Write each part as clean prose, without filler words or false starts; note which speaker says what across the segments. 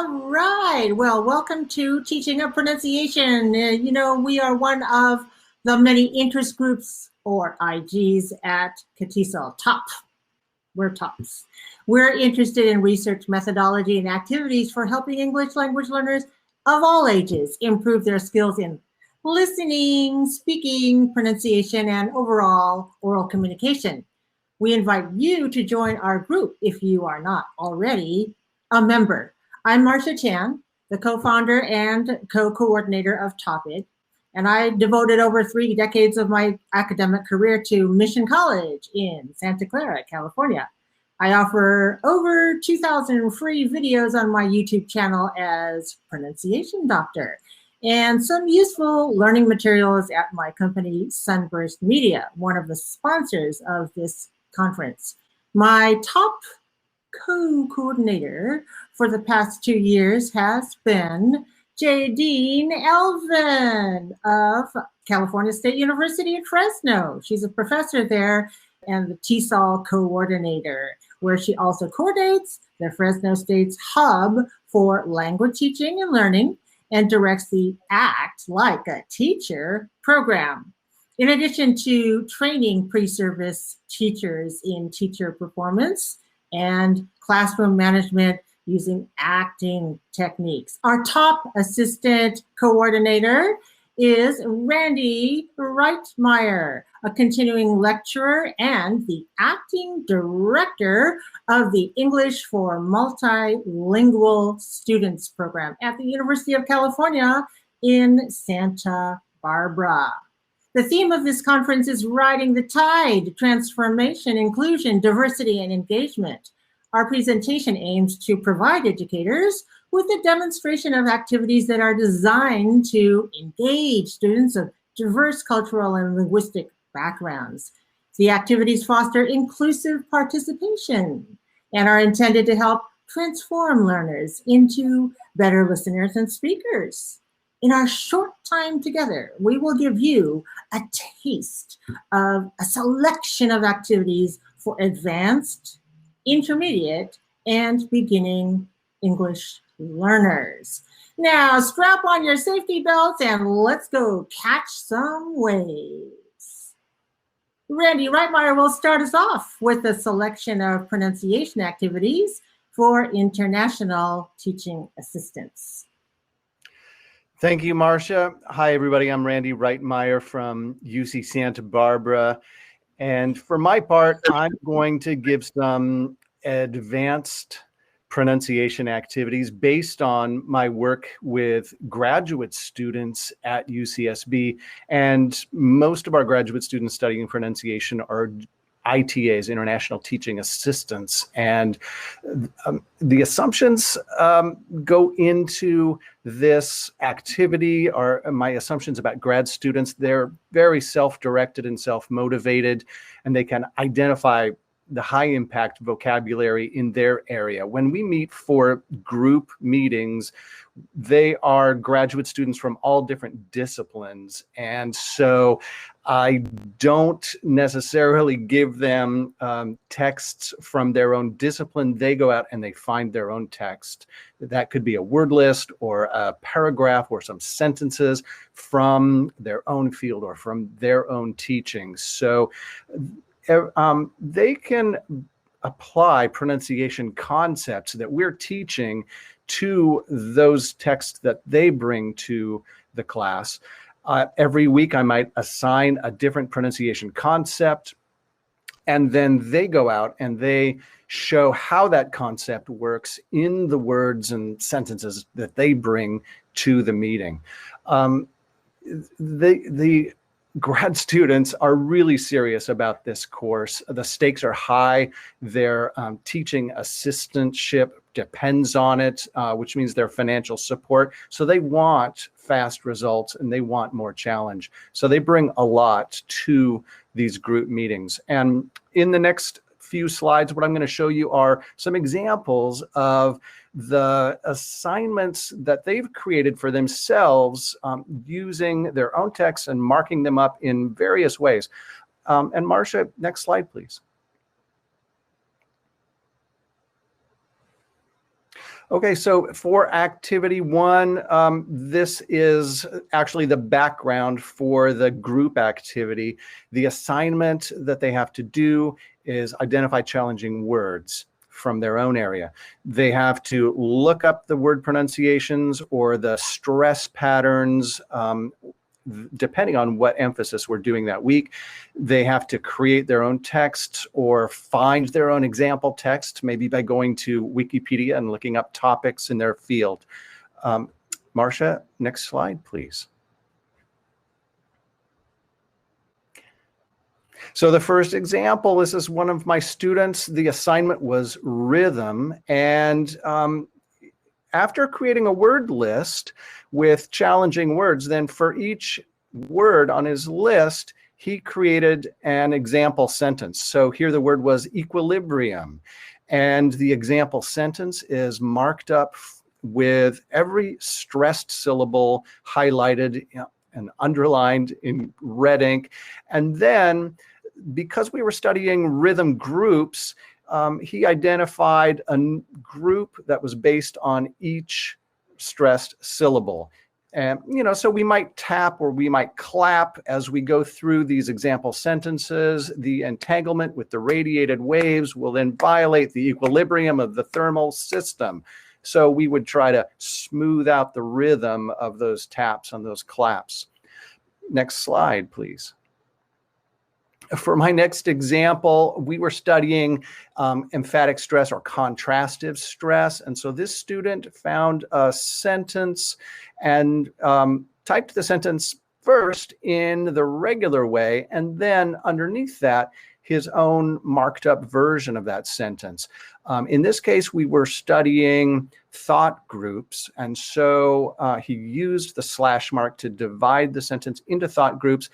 Speaker 1: All right. Well, welcome to Teaching of Pronunciation. We are one of the many interest groups or IGs at CATISL. We're tops. We're interested in research methodology and activities for helping English language learners of all ages improve their skills in listening, speaking, pronunciation, and overall oral communication. We invite you to join our group if you are not already a member. I'm Marsha Chan, the co-founder and co-coordinator of Topic, and I devoted over 3 decades of my academic career to Mission College in Santa Clara, California. I offer over 2,000 free videos on my YouTube channel as Pronunciation Doctor, and some useful learning materials at my company, Sunburst Media, one of the sponsors of this conference. My top co-coordinator for the past 2 years has been Jadine Elvin of California State University at Fresno. She's a professor there and the TESOL coordinator, where she also coordinates the Fresno State's Hub for Language Teaching and Learning and directs the Act Like a Teacher program. In addition to training pre-service teachers in teacher performance and classroom management using acting techniques. Our top assistant coordinator is Randy Reitmeyer, a continuing lecturer and the acting director of the English for Multilingual Students program at the University of California in Santa Barbara. The theme of this conference is Riding the Tide, Transformation, Inclusion, Diversity, and Engagement. Our presentation aims to provide educators with a demonstration of activities that are designed to engage students of diverse cultural and linguistic backgrounds. The activities foster inclusive participation and are intended to help transform learners into better listeners and speakers. In our short time together, we will give you a taste of a selection of activities for advanced, intermediate, and beginning English learners. Now, strap on your safety belts and let's go catch some waves. Randy Reitmeyer will start us off with a selection of pronunciation activities for international teaching assistants.
Speaker 2: Thank you, Marsha. Hi, everybody. I'm Randy Reitmeyer from UC Santa Barbara. And for my part, I'm going to give some advanced pronunciation activities based on my work with graduate students at UCSB. And most of our graduate students studying pronunciation are ITAs, International Teaching Assistants. And the assumptions go into this activity are my assumptions about grad students. They're very self-directed and self-motivated, and they can identify the high impact vocabulary in their area. When we meet for group meetings, they are graduate students from all different disciplines. And so I don't necessarily give them texts from their own discipline. They go out and they find their own text. That could be a word list or a paragraph or some sentences from their own field or from their own teaching. So they can apply pronunciation concepts that we're teaching to those texts that they bring to the class. Every week I might assign a different pronunciation concept, and then they go out and they show how that concept works in the words and sentences that they bring to the meeting. The grad students are really serious about this course. The stakes are high. Their teaching assistantship depends on it, which means their financial support. So they want fast results and they want more challenge. So they bring a lot to these group meetings. And in the next few slides, what I'm going to show you are some examples of the assignments that they've created for themselves using their own texts and marking them up in various ways. And Marsha, next slide, please. Okay, so for activity one, this is actually the background for the group activity. The assignment that they have to do is identify challenging words from their own area. They have to look up the word pronunciations or the stress patterns, depending on what emphasis we're doing that week. They have to create their own text or find their own example text, maybe by going to Wikipedia and looking up topics in their field. Marsha, next slide, please. So the first example, this is one of my students. The assignment was rhythm. And after creating a word list with challenging words, then for each word on his list, he created an example sentence. So here the word was equilibrium. And the example sentence is marked up with every stressed syllable highlighted and underlined in red ink. And then, because we were studying rhythm groups, he identified a group that was based on each stressed syllable. And, so we might tap or we might clap as we go through these example sentences. The entanglement with the radiated waves will then violate the equilibrium of the thermal system. So we would try to smooth out the rhythm of those taps and those claps. Next slide, please. For my next example, we were studying emphatic stress or contrastive stress. And so this student found a sentence and typed the sentence first in the regular way, and then underneath that, his own marked up version of that sentence. In this case, we were studying thought groups. And so he used the slash mark to divide the sentence into thought groups,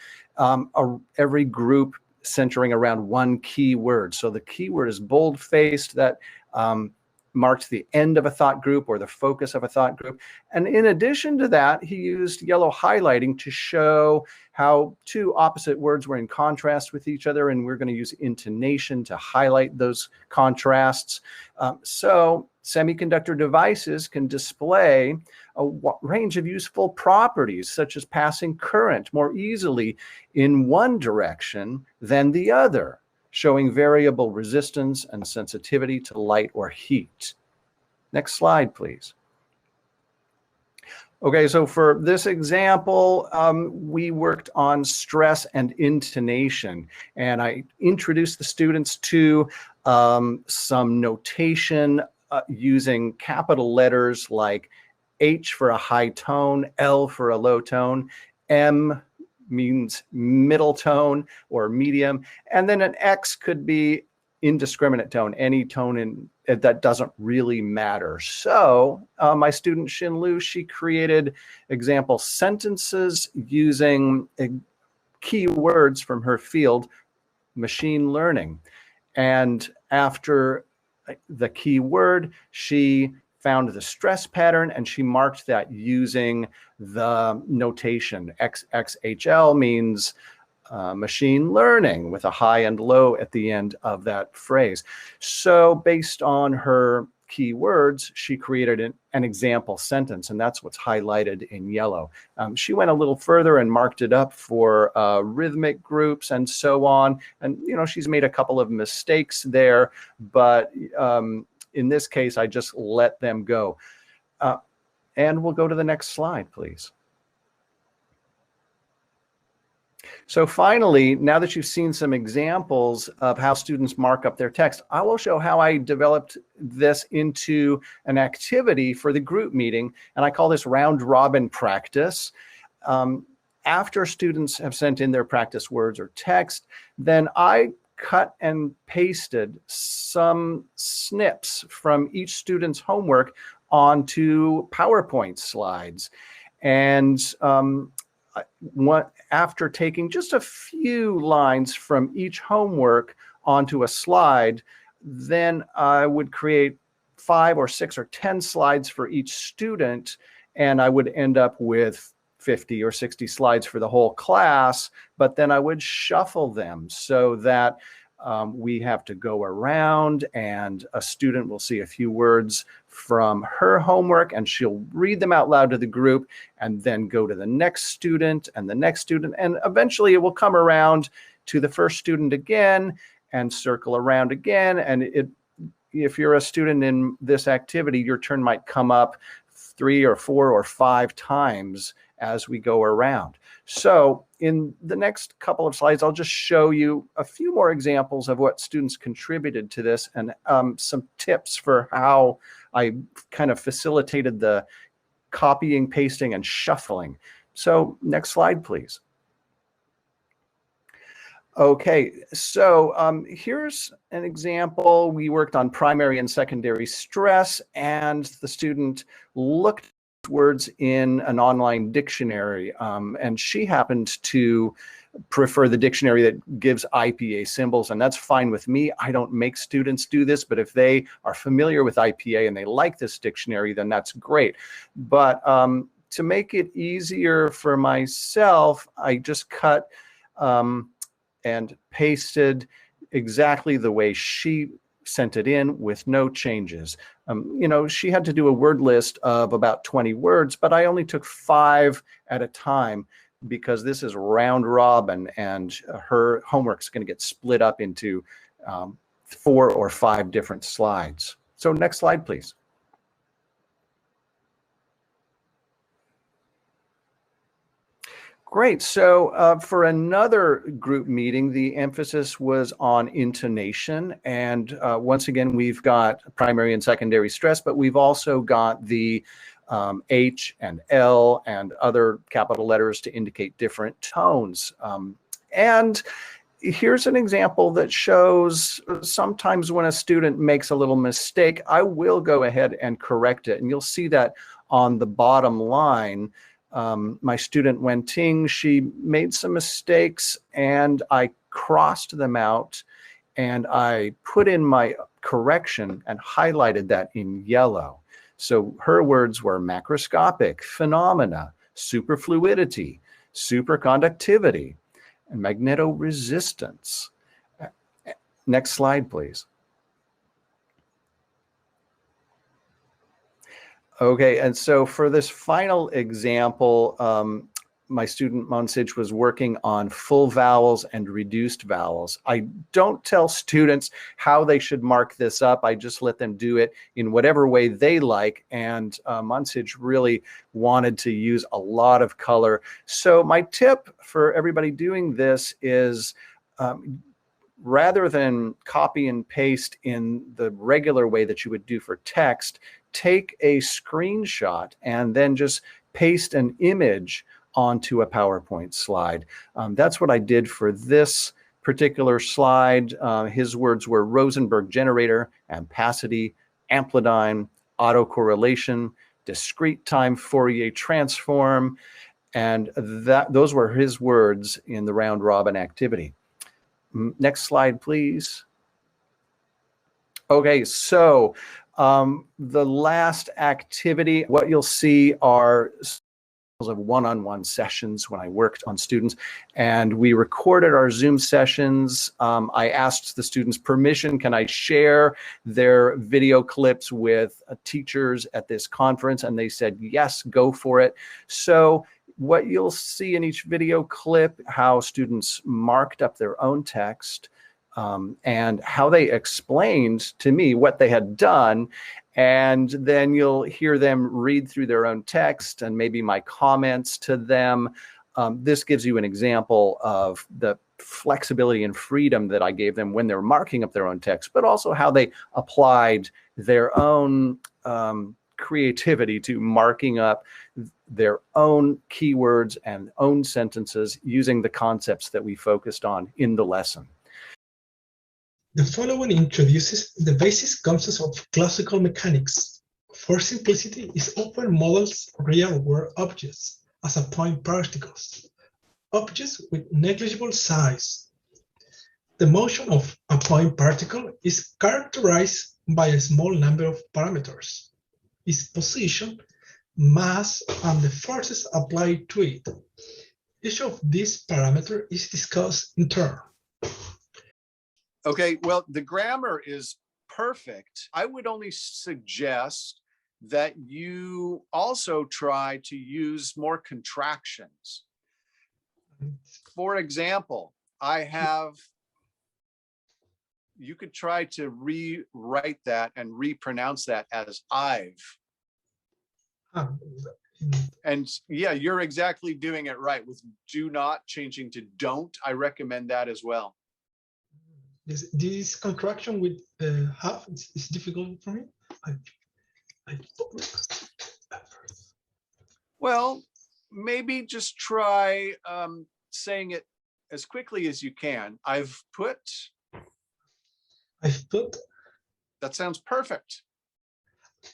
Speaker 2: every group centering around one key word. So the key word is bold-faced. That marked the end of a thought group or the focus of a thought group. And in addition to that, he used yellow highlighting to show how two opposite words were in contrast with each other. And we're going to use intonation to highlight those contrasts. So semiconductor devices can display a range of useful properties, such as passing current more easily in one direction than the other, showing variable resistance and sensitivity to light or heat. Next slide, please. Okay, so for this example, we worked on stress and intonation, and I introduced the students to some notation using capital letters like H for a high tone, L for a low tone, M means middle tone or medium, and then an X could be indiscriminate tone, any tone that doesn't really matter. So my student Xin Lu, she created example sentences using keywords from her field, machine learning. And after the keyword, she found the stress pattern and she marked that using the notation. XXHL means machine learning with a high and low at the end of that phrase. So based on her keywords, she created an example sentence, and that's what's highlighted in yellow. She went a little further and marked it up for rhythmic groups and so on. And, she's made a couple of mistakes there, but in this case, I just let them go. And we'll go to the next slide, please. So finally, now that you've seen some examples of how students mark up their text, I will show how I developed this into an activity for the group meeting, and I call this round robin practice. After students have sent in their practice words or text, then I cut and pasted some snips from each student's homework onto PowerPoint slides. And after taking just a few lines from each homework onto a slide, then I would create 5 or 6 or 10 slides for each student, and I would end up with 50 or 60 slides for the whole class, but then I would shuffle them so that we have to go around and a student will see a few words from her homework and she'll read them out loud to the group and then go to the next student and the next student. And eventually it will come around to the first student again and circle around again. And if you're a student in this activity, your turn might come up 3 or 4 or 5 times as we go around. So in the next couple of slides, I'll just show you a few more examples of what students contributed to this and some tips for how I kind of facilitated the copying, pasting, and shuffling. So next slide, please. Okay, so here's an example. We worked on primary and secondary stress, and the student looked at words in an online dictionary, and she happened to prefer the dictionary that gives IPA symbols, and that's fine with me. I don't make students do this, but if they are familiar with IPA and they like this dictionary, then that's great. But to make it easier for myself, I just cut and pasted exactly the way she sent it in with no changes. You know, she had to do a word list of about 20 words, but I only took 5 at a time because this is round robin and her homework's going to get split up into 4 or 5 different slides. So next slide, please. Great. So for another group meeting, the emphasis was on intonation. And once again, we've got primary and secondary stress, but we've also got the H and L and other capital letters to indicate different tones. And here's an example that shows sometimes when a student makes a little mistake, I will go ahead and correct it. And you'll see that on the bottom line. My student Wenting, she made some mistakes and I crossed them out and I put in my correction and highlighted that in yellow. So her words were macroscopic, phenomena, superfluidity, superconductivity, and magnetoresistance. Next slide, please. Okay, and so for this final example, my student Monsij was working on full vowels and reduced vowels. I don't tell students how they should mark this up. I just let them do it in whatever way they like. And Monsij really wanted to use a lot of color. So my tip for everybody doing this is rather than copy and paste in the regular way that you would do for text, take a screenshot and then just paste an image onto a PowerPoint slide. That's what I did for this particular slide. His words were Rosenberg generator, ampacity, amplitude, autocorrelation, discrete time Fourier transform, and those were his words in the round robin activity. Next slide, please. Okay, so the last activity, what you'll see are of one-on-one sessions when I worked on students, and we recorded our Zoom sessions. I asked the students permission, can I share their video clips with teachers at this conference? And they said, yes, go for it. So what you'll see in each video clip, how students marked up their own text, and how they explained to me what they had done. And then you'll hear them read through their own text and maybe my comments to them. This gives you an example of the flexibility and freedom that I gave them when they're marking up their own text, but also how they applied their own creativity to marking up their own keywords and own sentences using the concepts that we focused on in the lesson.
Speaker 3: The following introduces the basic concepts of classical mechanics. For simplicity, it often models real-world objects as point particles, objects with negligible size. The motion of a point particle is characterized by a small number of parameters: its position, mass, and the forces applied to it. Each of these parameters is discussed in turn.
Speaker 2: Okay, well, the grammar is perfect. I would only suggest that you also try to use more contractions. For example, you could try to rewrite that and repronounce that as I've. And yeah, you're exactly doing it right with do not changing to don't. I recommend that as well.
Speaker 3: This contraction with have is difficult for me.
Speaker 2: Well, maybe just try saying it as quickly as you can. I've put. That sounds perfect.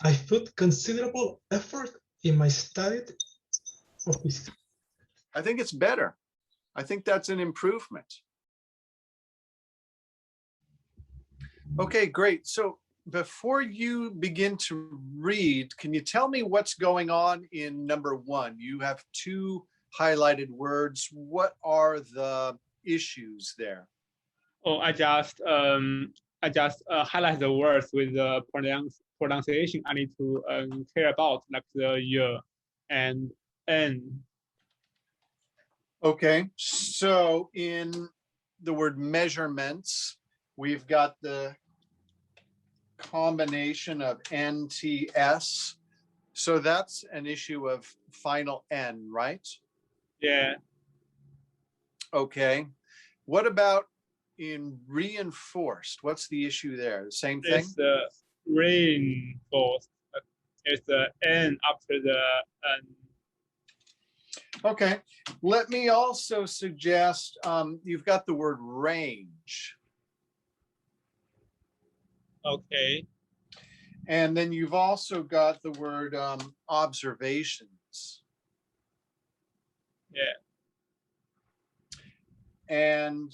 Speaker 3: I've put considerable effort in my study of physics.
Speaker 2: I think it's better. I think that's an improvement. Okay, great. So before you begin to read, can you tell me what's going on in number 1? You have 2 highlighted words. What are the issues there?
Speaker 4: Oh, I just highlight the words with the pronunciation I need to care about, like the y and n.
Speaker 2: Okay, so in the word measurements, we've got the combination of NTS. So that's an issue of final N, right?
Speaker 4: Yeah.
Speaker 2: Okay. What about in reinforced? What's the issue there? The same thing?
Speaker 4: It's the reinforced. It's the N after the N.
Speaker 2: Okay. Let me also suggest you've got the word range.
Speaker 4: Okay.
Speaker 2: And then you've also got the word observations.
Speaker 4: Yeah.
Speaker 2: And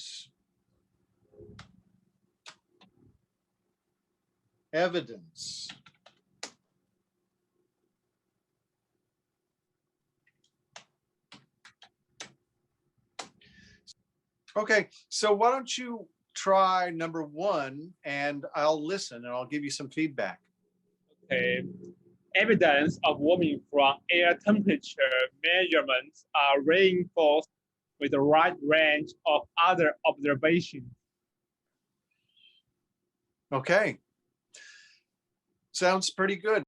Speaker 2: evidence. Okay, so why don't you try number 1 and I'll listen and I'll give you some feedback.
Speaker 4: Okay. Evidence of warming from air temperature measurements are reinforced with a wide range of other observations.
Speaker 2: Okay. Sounds pretty good.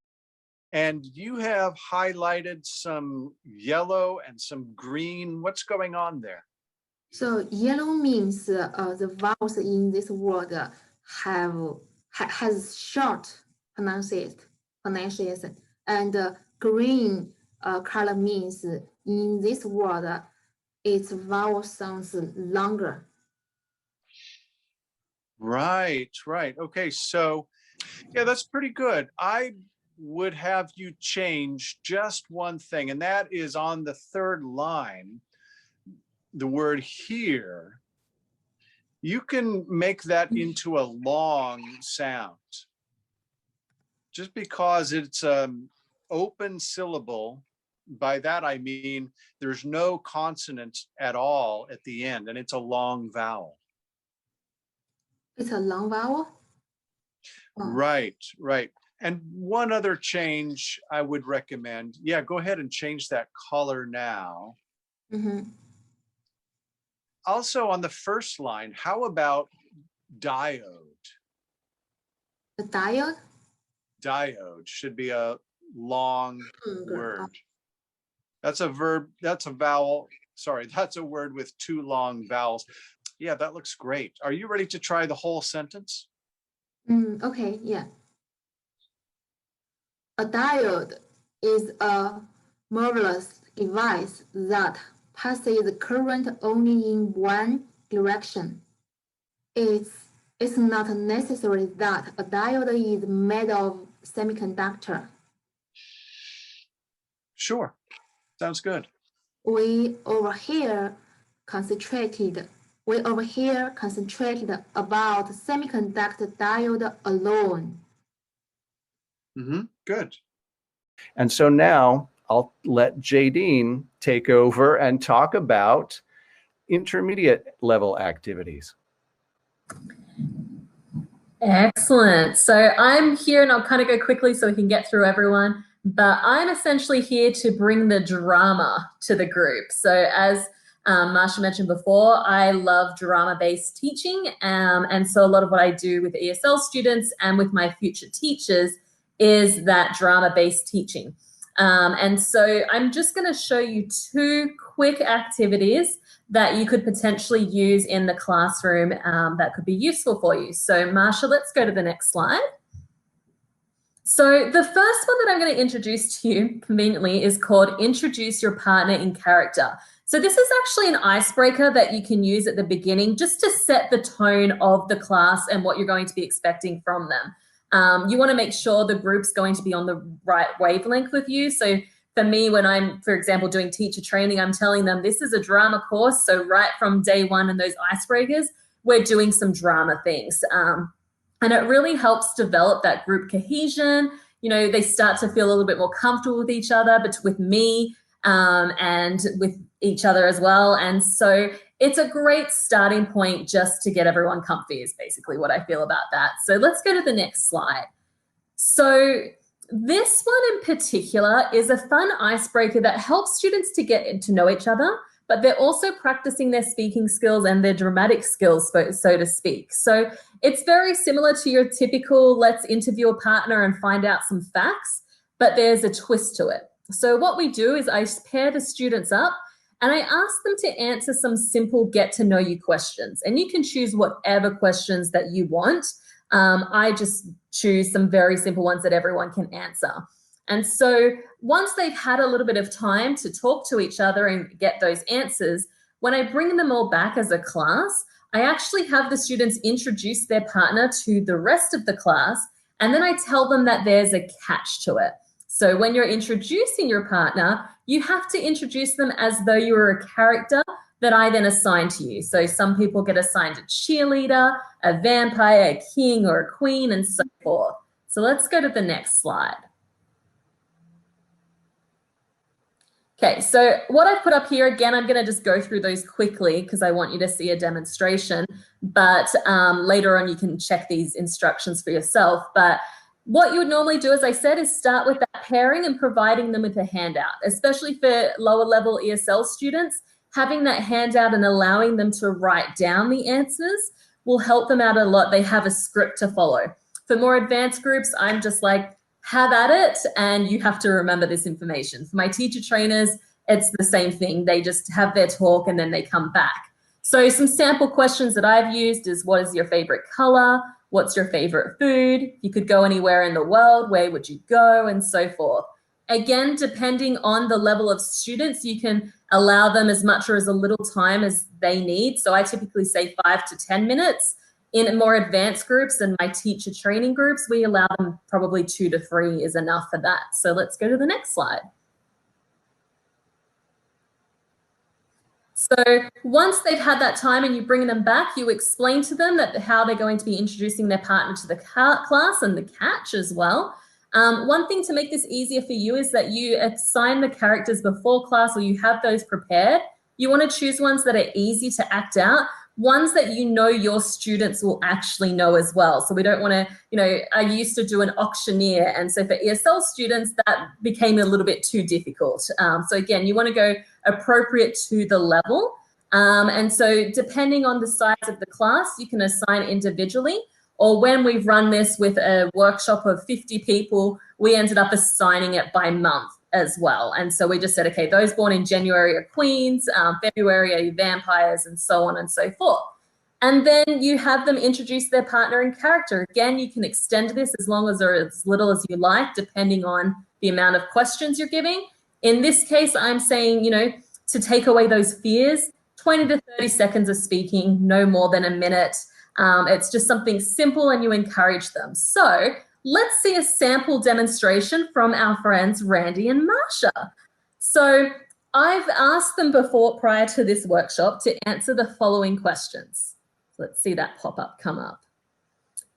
Speaker 2: And you have highlighted some yellow and some green. What's going on there?
Speaker 5: So yellow means the vowels in this word has short pronunciation, and green color means in this word its vowel sounds longer.
Speaker 2: Right. Okay, so yeah, that's pretty good. I would have you change just one thing, and that is on the 3rd line, the word here. You can make that into a long sound. Just because it's an open syllable, by that I mean there's no consonant at all at the end, and it's a long vowel.
Speaker 5: It's a long vowel? Oh.
Speaker 2: Right. And one other change I would recommend. Yeah, go ahead and change that color now.
Speaker 5: Mm-hmm.
Speaker 2: Also on the 1st line, how about diode?
Speaker 5: A diode?
Speaker 2: Diode should be a long word. That's a verb, that's a vowel. Sorry, that's a word with 2 long vowels. Yeah, that looks great. Are you ready to try the whole sentence?
Speaker 5: Okay, yeah. A diode is a marvelous device that passes current only in one direction. It's not necessary that a diode is made of semiconductor.
Speaker 2: Sure, sounds good.
Speaker 5: We over here concentrated about semiconductor diode alone.
Speaker 2: Good. And so now I'll let Jadine take over and talk about intermediate level activities.
Speaker 6: Excellent. So I'm here, and I'll kind of go quickly so we can get through everyone, but I'm essentially here to bring the drama to the group. So as Marsha mentioned before, I love drama-based teaching, and so a lot of what I do with ESL students and with my future teachers is that drama-based teaching. And so I'm just going to show you 2 quick activities that you could potentially use in the classroom that could be useful for you. So Marsha, let's go to the next slide. So the first one that I'm going to introduce to you conveniently is called Introduce Your Partner in Character. So this is actually an icebreaker that you can use at the beginning just to set the tone of the class and what you're going to be expecting from them. You want to make sure the group's going to be on the right wavelength with you. So for me, when I'm, for example, doing teacher training, I'm telling them this is a drama course. So right from day one in those icebreakers, we're doing some drama things. And it really helps develop that group cohesion. You know, they start to feel a little bit more comfortable with each other, but with me and with each other as well. And so it's a great starting point just to get everyone comfy is basically what I feel about that. So let's go to the next slide. So this one in particular is a fun icebreaker that helps students to get to know each other, but they're also practicing their speaking skills and their dramatic skills, so to speak. So it's very similar to your typical let's interview a partner and find out some facts, but there's a twist to it. So what we do is I pair the students up and I ask them to answer some simple get to know you questions. And you can choose whatever questions that you want. I just choose some very simple ones that everyone can answer. And so once they've had a little bit of time to talk to each other and get those answers, when I bring them all back as a class, I actually have the students introduce their partner to the rest of the class, and then I tell them that there's a catch to it. So when you're introducing your partner, you have to introduce them as though you were a character that I then assign to you. So some people get assigned a cheerleader, a vampire, a king, or a queen, and so forth. So let's go to the next slide. Okay, so what I put up here, again, I'm going to just go through those quickly because I want you to see a demonstration, but later on you can check these instructions for yourself. But what you would normally do, as I said, is start with that pairing and providing them with a handout, especially for lower level ESL students. Having that handout and allowing them to write down the answers will help them out a lot. They have a script to follow. For more advanced groups, I'm just like, have at it, and you have to remember this information. For my teacher trainers, it's the same thing. They just have their talk and then they come back. So some sample questions that I've used is, what is your favorite color? What's your favorite food? You could go anywhere in the world. Where would you go? And so forth. Again, depending on the level of students, you can allow them as much or as a little time as they need. So I typically say 5 to 10 minutes. In more advanced groups and my teacher training groups, we allow them probably 2 to 3 is enough for that. So let's go to the next slide. So once they've had that time and you bring them back, you explain to them that how they're going to be introducing their partner to the class and the catch as well. One thing to make this easier for you is that you assign the characters before class, or you have those prepared. You want to choose ones that are easy to act out, ones that you know your students will actually know as well. So we don't want to, I used to do an auctioneer, and so for ESL students, that became a little bit too difficult. So again, you want to go appropriate to the level. And so depending on the size of the class, you can assign individually, or when we've run this with a workshop of 50 people, we ended up assigning it by month as well. And so we just said, okay, those born in January are queens, February are vampires, and so on and so forth. And then you have them introduce their partner in character. Again, you can extend this as long as or as little as you like, depending on the amount of questions you're giving. In this case, I'm saying, to take away those fears, 20 to 30 seconds of speaking, no more than a minute. It's just something simple and you encourage them. So let's see a sample demonstration from our friends Randy and Marsha. So I've asked them prior to this workshop to answer the following questions. Let's see that pop-up come up.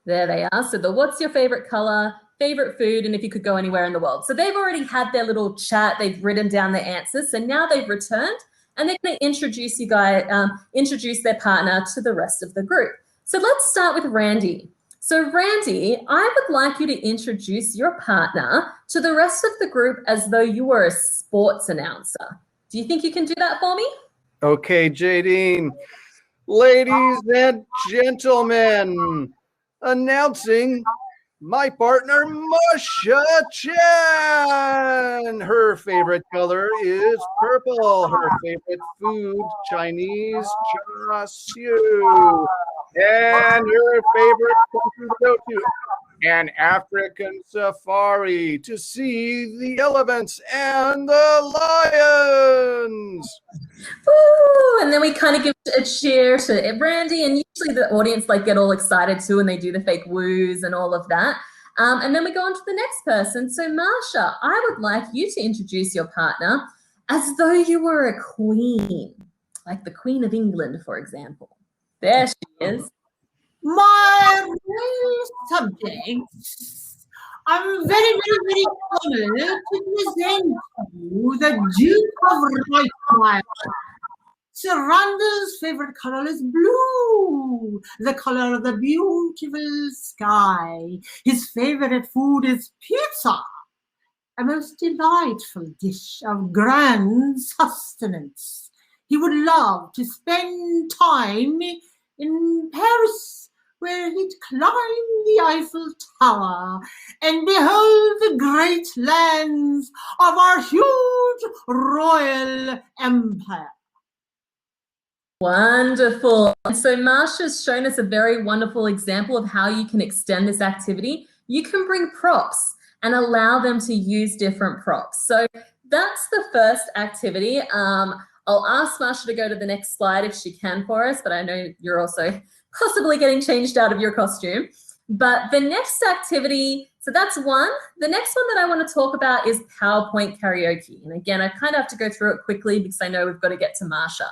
Speaker 6: There they are. So what's your favorite color, favorite food, and if you could go anywhere in the world. So they've already had their little chat. They've written down their answers. So now they've returned and they're going to introduce you guys, introduce their partner to the rest of the group. So let's start with Randy. So Randy, I would like you to introduce your partner to the rest of the group as though you were a sports announcer. Do you think you can do that for me?
Speaker 2: Okay, Jadine. Ladies and gentlemen, announcing my partner, Marsha Chan. Her favorite color is purple. Her favorite food, Chinese char siu. And her favorite country to go to, an African safari to see the elephants and the lions.
Speaker 6: Ooh, and then we kind of give a cheer to Randy, and usually the audience like get all excited too, and they do the fake woos and all of that. And then we go on to the next person. So Marsha, I would like you to introduce your partner as though you were a queen, like the Queen of England, for example. There she is.
Speaker 1: My real subjects, I'm very, very, very honored to present you the Duke of Reichmeier. Sir Randall's favorite color is blue, the color of the beautiful sky. His favorite food is pizza, a most delightful dish of grand sustenance. He would love to spend time in Paris, where he'd climb the Eiffel Tower and behold the great lands of our huge royal empire.
Speaker 6: Wonderful. And so Marsha's shown us a very wonderful example of how you can extend this activity. You can bring props and allow them to use different props. So that's the first activity. I'll ask Marsha to go to the next slide if she can for us, but I know you're also possibly getting changed out of your costume. But the next activity, so that's one. The next one that I want to talk about is PowerPoint karaoke. And again, I kind of have to go through it quickly because I know we've got to get to Marsha.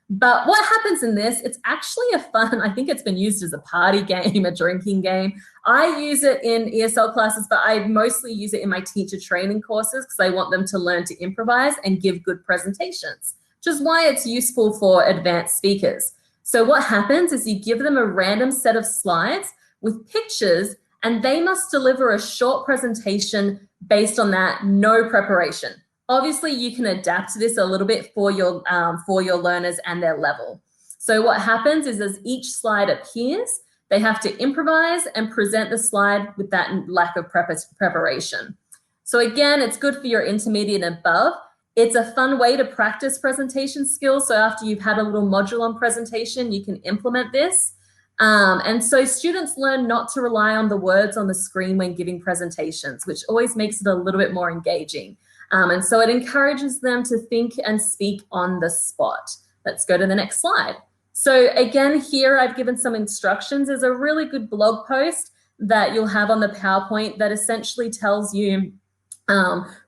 Speaker 6: But what happens in this, it's actually a fun, I think it's been used as a party game, a drinking game. I use it in ESL classes, but I mostly use it in my teacher training courses because I want them to learn to improvise and give good presentations, which is why it's useful for advanced speakers. So what happens is you give them a random set of slides with pictures, and they must deliver a short presentation based on that, no preparation. Obviously, you can adapt this a little bit for your learners and their level. So what happens is as each slide appears, they have to improvise and present the slide with that lack of preparation. So again, it's good for your intermediate and above. It's a fun way to practice presentation skills. So after you've had a little module on presentation, you can implement this. And so students learn not to rely on the words on the screen when giving presentations, which always makes it a little bit more engaging. And so it encourages them to think and speak on the spot. Let's go to the next slide. So again, here I've given some instructions. There's a really good blog post that you'll have on the PowerPoint that essentially tells you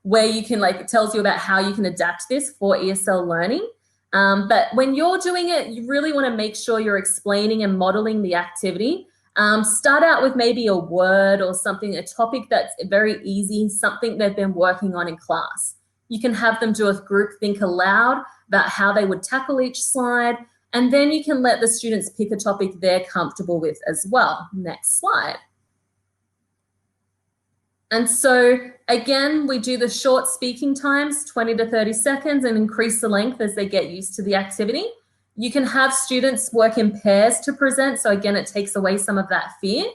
Speaker 6: where you can, like, it tells you about how you can adapt this for ESL learning. But when you're doing it, you really want to make sure you're explaining and modeling the activity. Start out with maybe a word or something, a topic that's very easy, something they've been working on in class. You can have them do a group think aloud about how they would tackle each slide, and then you can let the students pick a topic they're comfortable with as well. Next slide. And so again, we do the short speaking times, 20 to 30 seconds, and increase the length as they get used to the activity. You can have students work in pairs to present. So again, it takes away some of that fear.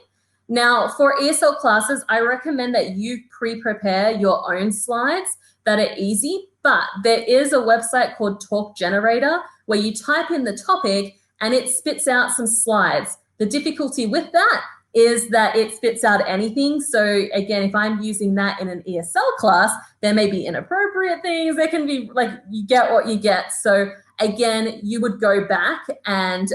Speaker 6: Now for ESL classes, I recommend that you pre-prepare your own slides that are easy, but there is a website called Talk Generator where you type in the topic and it spits out some slides. The difficulty with that is that it spits out anything. So again, if I'm using that in an ESL class, there may be inappropriate things. There can be, like, you get what you get. So again, you would go back and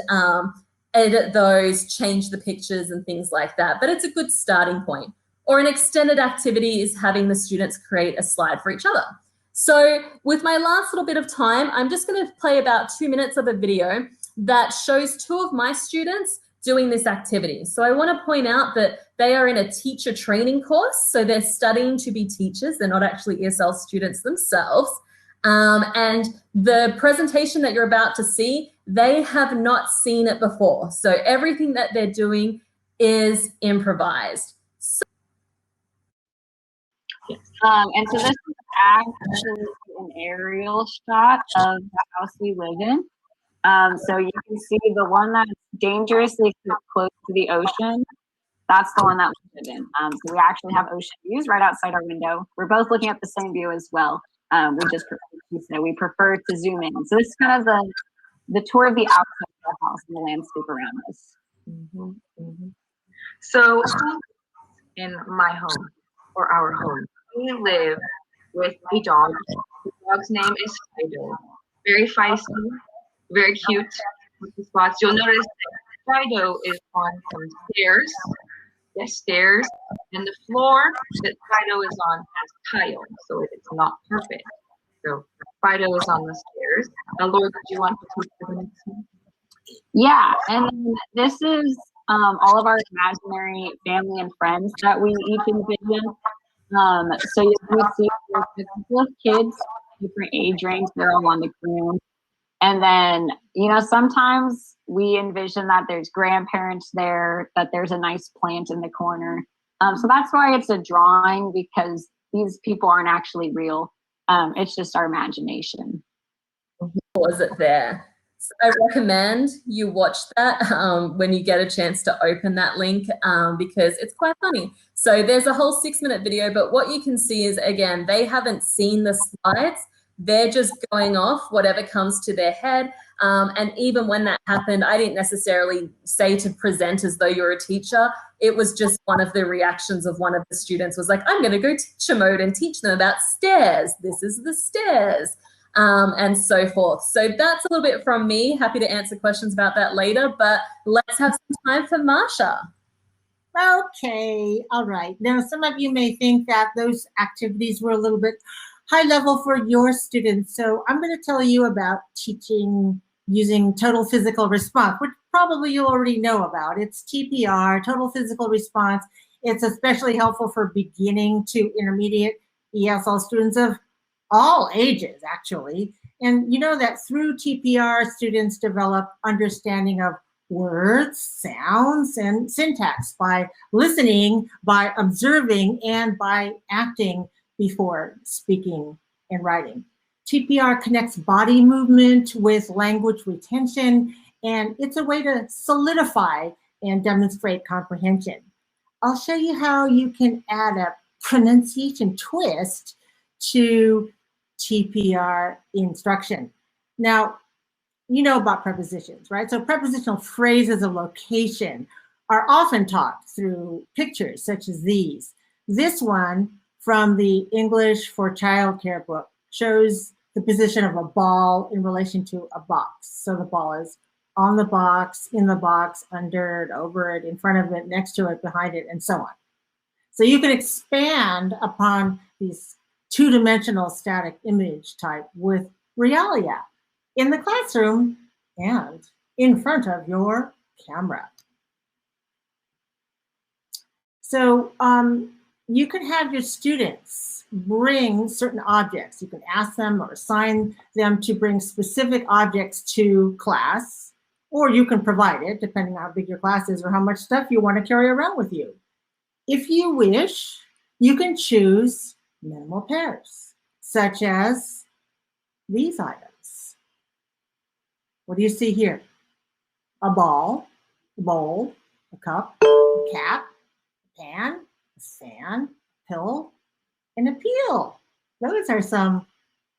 Speaker 6: edit those, change the pictures and things like that. But it's a good starting point. Or an extended activity is having the students create a slide for each other. So with my last little bit of time, I'm just going to play about 2 minutes of a video that shows 2 of my students doing this activity. So I want to point out that they are in a teacher training course. So they're studying to be teachers. They're not actually ESL students themselves. And the presentation that you're about to see, they have not seen it before. So everything that they're doing is improvised.
Speaker 7: And so this is actually an aerial shot of the house we live in. So you can see the one that's dangerously close to the ocean. That's the one that we live in. So we actually have ocean views right outside our window. We're both looking at the same view as well. We prefer to zoom in. So this is kind of the tour of the outside of the house and the landscape around us.
Speaker 8: So in my home or our home, we live with a dog. The dog's name is Tidal. Very feisty, very cute with the spots. You'll notice that Tidal is on some stairs. Yes, stairs. And the floor that Fido is on has tile, so it's not perfect. So Fido is on the stairs. Now, Laura, did you want to take the next one?
Speaker 7: Yeah, and this is all of our imaginary family and friends that we each envision. So you can see there's a couple of kids, different age range, they're all on the ground. And then, you know, sometimes we envision that there's grandparents there, that there's a nice plant in the corner. So that's why it's a drawing, because these people aren't actually real. It's just our imagination.
Speaker 6: Was it there? So I recommend you watch that when you get a chance to open that link because it's quite funny. So there's a whole 6-minute video, but what you can see is, again, they haven't seen the slides. They're just going off whatever comes to their head. And even when that happened, I didn't necessarily say to present as though you're a teacher. It was just one of the reactions of one of the students was like, I'm going to go teacher mode and teach them about stairs. This is the stairs. And so forth. So that's a little bit from me. Happy to answer questions about that later, but let's have some time for Marsha.
Speaker 1: Okay, all right. Now, some of you may think that those activities were a little bit high level for your students. So I'm going to tell you about teaching using total physical response, which probably you already know about. It's TPR, total physical response. It's especially helpful for beginning to intermediate ESL students of all ages, actually. And you know that through TPR, students develop understanding of words, sounds, and syntax by listening, by observing, and by acting before speaking and writing. TPR connects body movement with language retention, and it's a way to solidify and demonstrate comprehension. I'll show you how you can add a pronunciation twist to TPR instruction. Now, you know about prepositions, right? So prepositional phrases of location are often taught through pictures such as these. This one from the English for Childcare book shows the position of a ball in relation to a box. So the ball is on the box, in the box, under it, over it, in front of it, next to it, behind it, and so on. So you can expand upon these two-dimensional static image type with realia in the classroom and in front of your camera. So you can have your students bring certain objects. You can ask them or assign them to bring specific objects to class, or you can provide it depending on how big your class is or how much stuff you want to carry around with you. If you wish, you can choose minimal pairs, such as these items. What do you see here? A ball, a bowl, a cup, a cap, a pan, a fan, a pill, and a peel. Those are some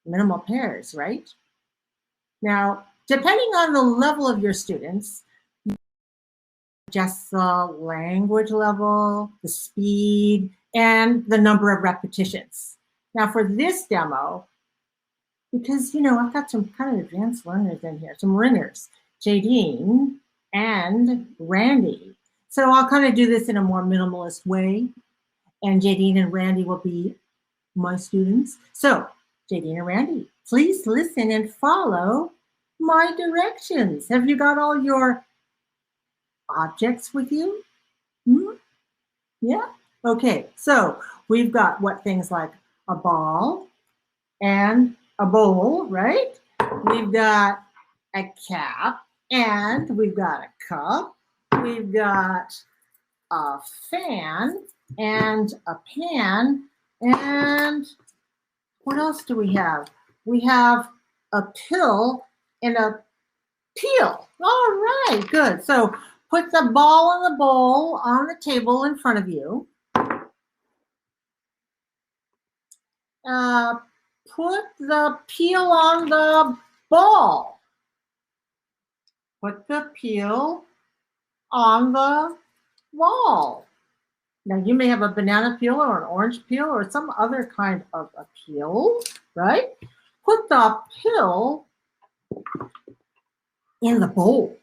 Speaker 1: minimal pairs, right? Now, depending on the level of your students, just the language level, the speed, and the number of repetitions. Now for this demo, because you know I've got some kind of advanced learners in here, some ringers, Jadine and Randy. So I'll kind of do this in a more minimalist way, and Jadine and Randy will be my students. So Jadine and Randy, please listen and follow my directions. Have you got all your objects with you? Yeah? Okay, so we've got what things like a ball and a bowl, right? We've got a cap and we've got a cup. We've got a fan and a pan. And what else do we have? We have a pill and a peel. All right, good. So put the ball and the bowl on the table in front of you. Put the peel on the ball. Put the peel on the ball. Now you may have a banana peel or an orange peel or some other kind of a peel, right? Put the peel in the bowl.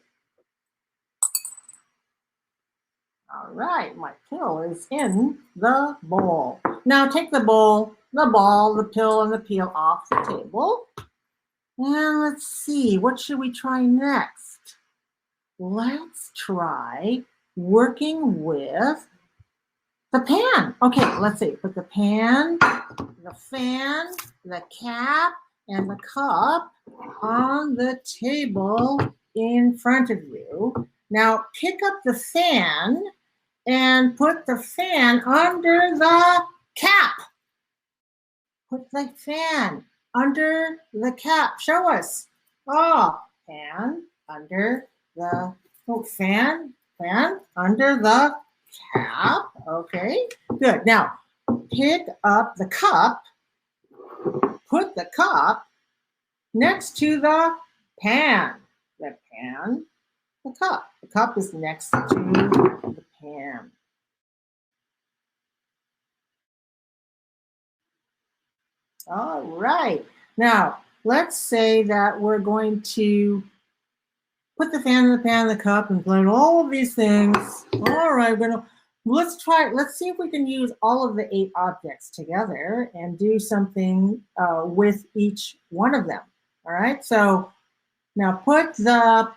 Speaker 1: All right, my pill is in the bowl. Now take the bowl, the ball, the pill, and the peel off the table. And let's see, what should we try next? Let's try working with the pan. Okay, let's see. Put the pan, the fan, the cap, and the cup on the table in front of you. Now pick up the fan and put the fan under the cap. Put the fan under the cap. Show us. Oh, fan under the fan under the cap. Okay, good. Now pick up the cup. Put the cup next to the pan. The pan, the cup. The cup is next to the pan. All right. Now, let's say that we're going to put the fan in the pan, the cup, and blend all of these things. All right, let's see if we can use all of the 8 objects together and do something with each one of them. All right, so now put the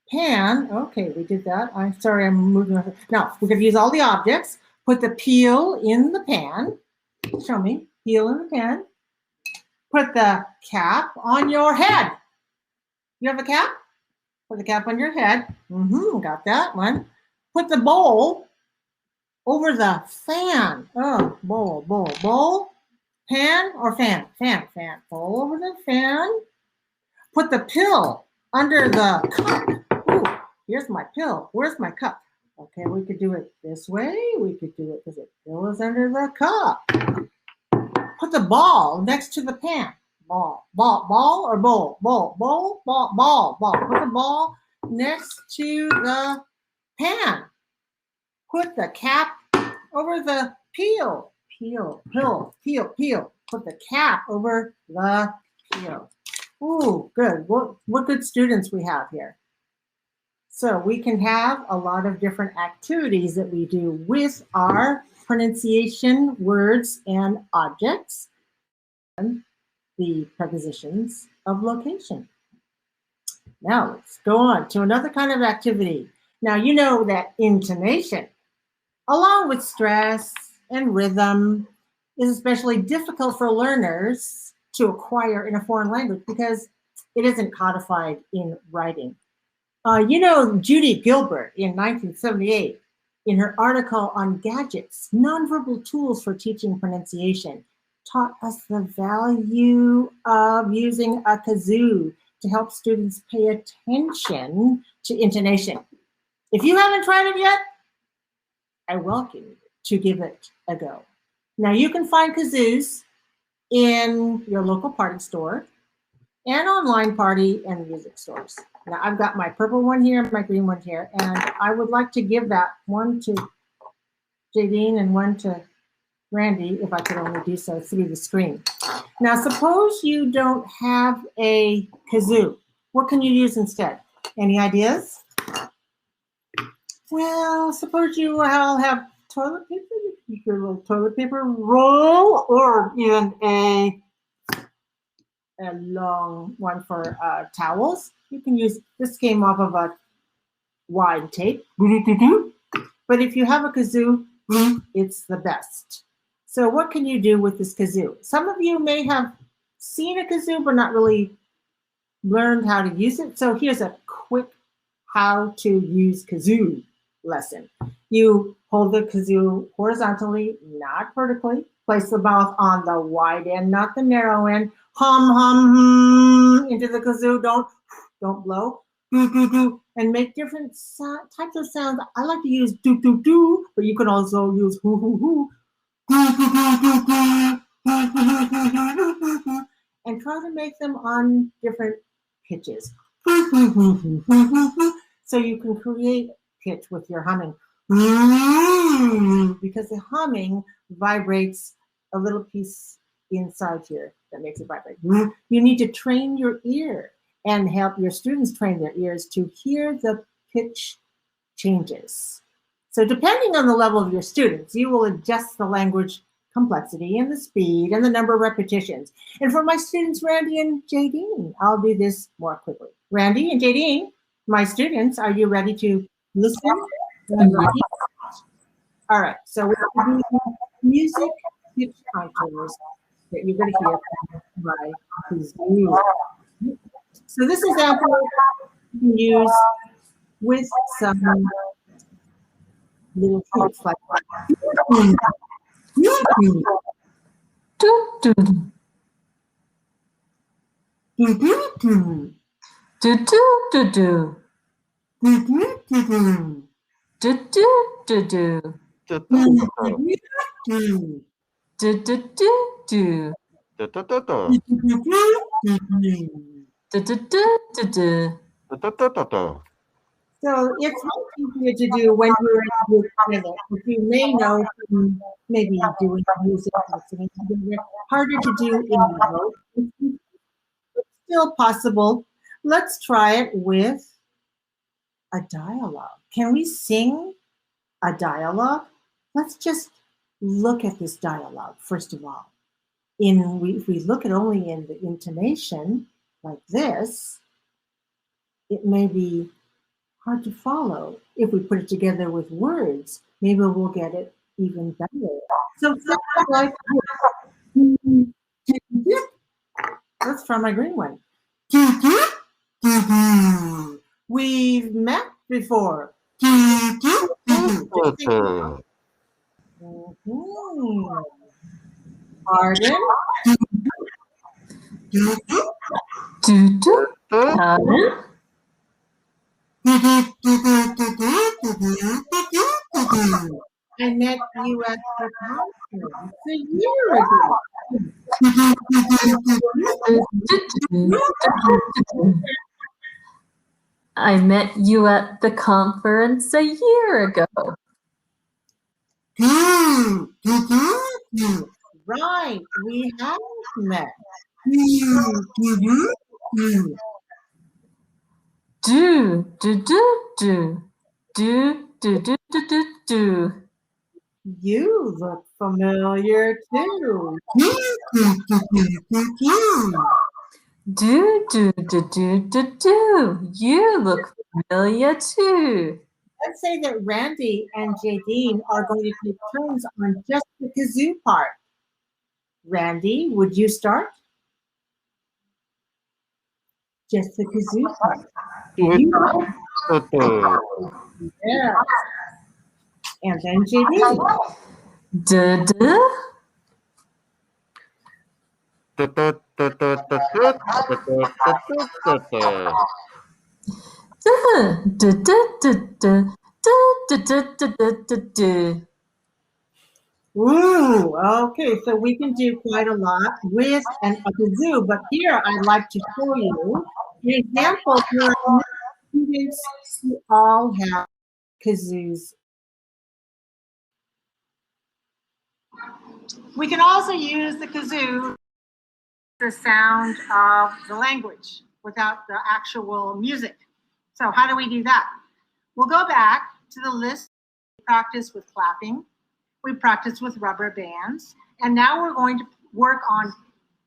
Speaker 1: pan, okay, we did that. I'm sorry, I'm moving. Now, we're going to use all the objects. Put the peel in the pan. Show me, peel in the pan. Put the cap on your head. You have a cap? Put the cap on your head. Got that one. Put the bowl over the fan. Oh, bowl. Pan or fan? Fan. Bowl over the fan. Put the pill under the cup. Ooh, here's my pill. Where's my cup? Okay, we could do it this way. We could do it because the pill is under the cup. Put the ball next to the pan. Ball or bowl? Ball. Put the ball next to the pan. Put the cap over the peel. Peel. Put the cap over the peel. Ooh, good. What good students we have here. So we can have a lot of different activities that we do with our pronunciation, words, and objects, and the prepositions of location. Now let's go on to another kind of activity. Now you know that intonation, along with stress and rhythm, is especially difficult for learners to acquire in a foreign language because it isn't codified in writing. You know, Judy Gilbert in 1978, in her article on gadgets, nonverbal tools for teaching pronunciation, taught us the value of using a kazoo to help students pay attention to intonation. If you haven't tried it yet, I welcome you to give it a go. Now you can find kazoos in your local party store and online party and music stores. Now I've got my purple one here, my green one here, and I would like to give that one to Jadine and one to Randy, if I could only do so through the screen. Now suppose you don't have a kazoo. What can you use instead? Any ideas? Well, suppose you all have toilet paper. You could roll toilet paper roll, or even a long one for towels. You can use, this came off of a wide tape. But if you have a kazoo, it's the best. So what can you do with this kazoo? Some of you may have seen a kazoo, but not really learned how to use it. So here's a quick How to Use Kazoo lesson. You hold the kazoo horizontally, not vertically. Place the mouth on the wide end, not the narrow end. Hum, hum, into the kazoo. Don't blow. Do, do, do, and make different types of sounds. I like to use do, do, do, but you can also use hoo, hoo, hoo. And try to make them on different pitches. So you can create pitch with your humming. Because the humming vibrates a little piece inside here that makes it vibrate. You need to train your ear and help your students train their ears to hear the pitch changes. So depending on the level of your students, you will adjust the language complexity and the speed and the number of repetitions. And for my students, Randy and Jadine, I'll do this more quickly. Randy and Jadine, my students, are you ready to listen? All right, so we're going to do music pitch contours that you're going to hear by kazoo. So this example you can use with some little cues like So it's much easier to do when you're in a group together. If you may know from maybe doing music listening together, harder to do in the group. It's still possible. Let's try it with a dialogue. Can we sing a dialogue? Let's just look at this dialogue first of all. If we look at only in the intonation like this, it may be hard to follow. If we put it together with words, maybe we'll get it even better. So like let's try my green one. We've met before. Pardon? I met you at the conference a year ago.
Speaker 6: I met you at the conference a year ago.
Speaker 1: Right, we have met. You look familiar too.
Speaker 6: You look familiar too.
Speaker 1: Let's say that Randy and Jadine are going to take turns on just the kazoo part. Randy, would you start? Just the kazoo part. Yeah. And then Jadine. Ooh, okay, so we can do quite a lot with a kazoo, but here I'd like to show you an example where students who all have kazoos. We can also use the kazoo, the sound of the language without the actual music. So how do we do that? We'll go back to the list. We practice with clapping. We practice with rubber bands. And now we're going to work on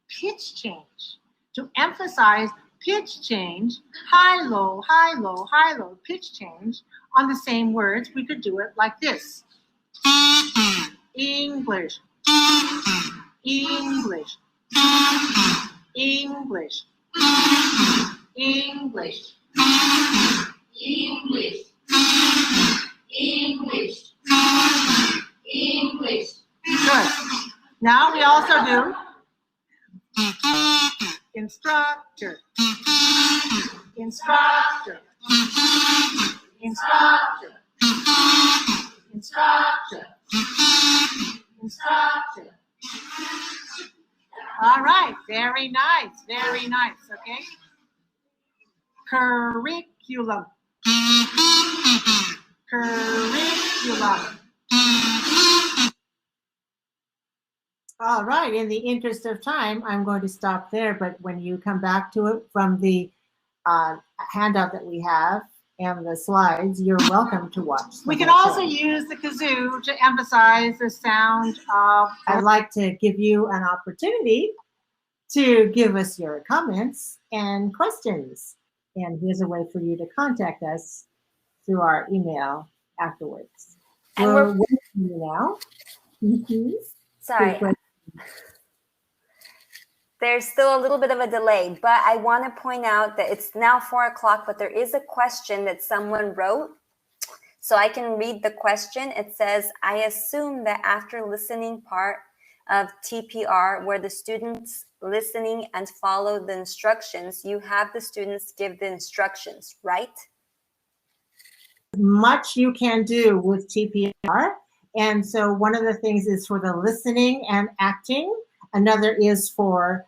Speaker 1: pitch change. To emphasize pitch change, high, low, high, low, high, low, pitch change on the same words, we could do it like this. English, English, English, English,
Speaker 9: English, English, English.
Speaker 1: Good. Now we also do instructor, instructor, instructor, instructor, instructor. All right, very nice, okay? Curriculum, curriculum. All right, in the interest of time, I'm going to stop there, but when you come back to it from the handout that we have and the slides, you're welcome to watch. We can also use the kazoo to emphasize the sound of. I'd like to give you an opportunity to give us your comments and questions. And here's a way for you to contact us through our email afterwards.
Speaker 10: And
Speaker 1: we're waiting you now. Mm-hmm.
Speaker 10: Sorry. There's still a little bit of a delay, but I want to point out that it's now 4 o'clock, but there is a question that someone wrote. So I can read the question. It says, I assume that after listening part of TPR, where the students listening and follow the instructions, you have the students give the instructions, right?
Speaker 1: Much you can do with TPR. And so one of the things is for the listening and acting. Another is for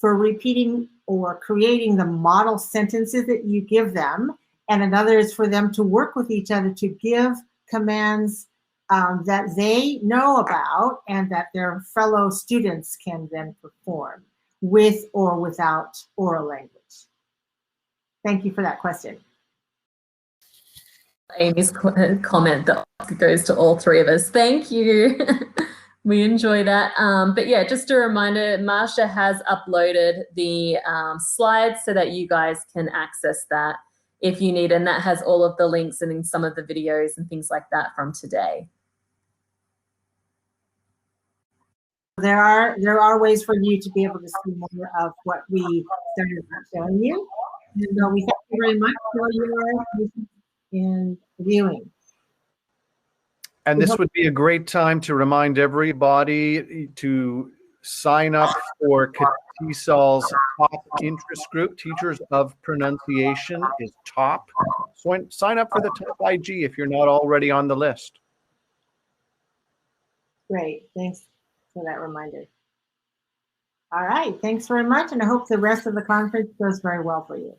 Speaker 1: repeating or creating the model sentences that you give them. And another is for them to work with each other to give commands that they know about and that their fellow students can then perform with or without oral language. Thank you for that question.
Speaker 6: Amy's comment that goes to all three of us. Thank you. We enjoy that. But yeah, just a reminder, Marsha has uploaded the slides so that you guys can access that if you need, and that has all of the links and in some of the videos and things like that from today.
Speaker 1: There are ways for you to be able to see more of what we started showing you. And we thank you very much for your in viewing.
Speaker 2: And this would be a great time to remind everybody to sign up for KTSOL's top interest group. Teachers of Pronunciation is top. So sign up for the top IG if you're not already on the list.
Speaker 1: Great, thanks for that reminder. All right, thanks very much, and I hope the rest of the conference goes very well for you.